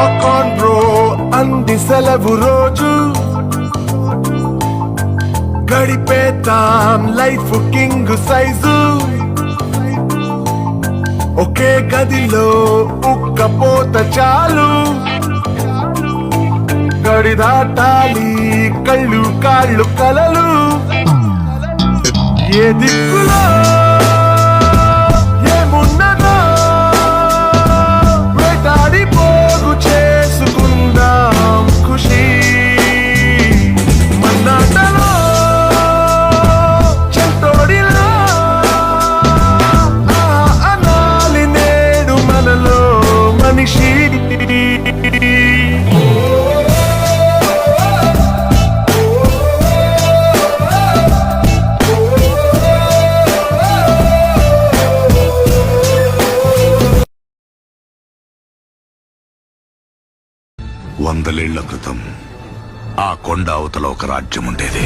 Icon bro అంది సెలవు రోజు గడిపేతాం లైఫ్ కింగ్ సైజు ఒకే గదిలో ఉక్కపోత చాలు గడి దాటాలి కళ్ళు కాళ్ళు కలలు ఏ దిక్కులో ఏమున్నదో వేటాడి పోగు చేసుకుందాం ఖుషి మన్నాటలో చెంతోడిలో అనాలి నేడు మనలో మనిషి వందలేళ్ల క్రితం ఆ కొండ అవతల ఒక రాజ్యం ఉండేది.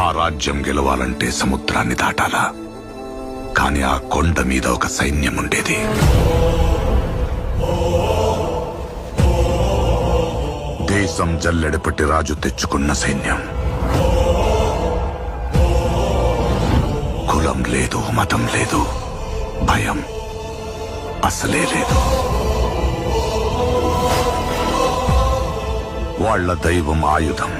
ఆ రాజ్యం గెలవాలంటే సముద్రాన్ని దాటాలా. కాని ఆ కొండ మీద ఒక సైన్యం ఉండేది. దేశం జల్లెడపట్టి రాజు తెచ్చుకున్న సైన్యం. కులం లేదు, మతం లేదు, భయం అసలే లేదు. వాళ్ళ దైవం ఆయుధం.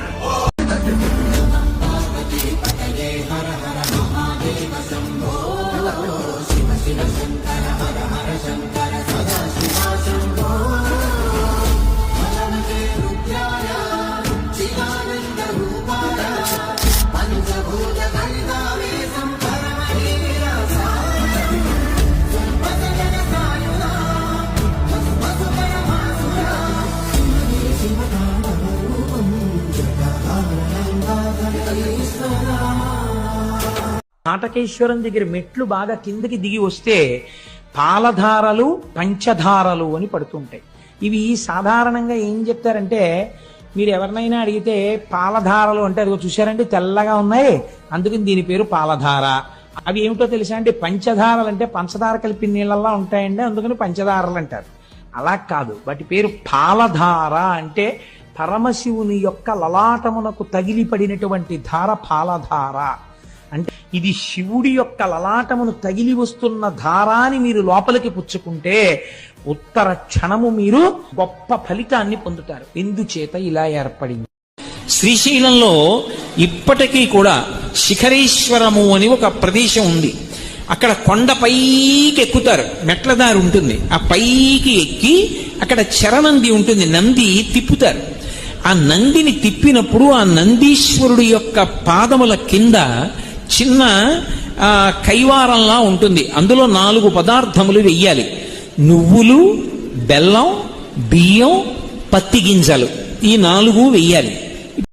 నాటకేశ్వరం దగ్గర మెట్లు బాగా కిందకి దిగి వస్తే పాలధారలు పంచధారలు అని పడుతుంటాయి. ఇవి సాధారణంగా ఏం చెప్తారంటే, మీరు ఎవరినైనా అడిగితే పాలధారలు అంటే అదిగో చూశారంటే తెల్లగా ఉన్నాయి, అందుకని దీని పేరు పాలధార. అవి ఏమిటో తెలుసా అంటే, పంచధారలు అంటే పంచదార కలిపి నీళ్ళల్లా ఉంటాయండి, అందుకని పంచదారలు అంటారు. అలా కాదు, వాటి పేరు పాలధార. అంటే పరమశివుని యొక్క లలాటమునకు తగిలిపడినటువంటి ధార పాలధార. అంటే ఇది శివుడి యొక్క లలాటమును తగిలి వస్తున్న ధారాని మీరు లోపలికి పుచ్చుకుంటే ఉత్తర క్షణము మీరు గొప్ప ఫలితాన్ని పొందుతారు. ఎందుచేత ఇలా ఏర్పడింది. శ్రీశైలంలో ఇప్పటికీ కూడా శిఖరేశ్వరము అని ఒక ప్రదేశం ఉంది. అక్కడ కొండ పైకి ఎక్కుతారు, మెట్ల దారి ఉంటుంది. ఆ పైకి ఎక్కి అక్కడ చరనంది ఉంటుంది, నంది తిప్పుతారు. ఆ నందిని తిప్పినప్పుడు ఆ నందీశ్వరుడు యొక్క పాదముల కింద చిన్న కైవారంలా ఉంటుంది. అందులో 4 పదార్థములు వెయ్యాలి. నువ్వులు, బెల్లం, బియ్యం, పత్తి గింజలు, ఈ 4 వెయ్యాలి.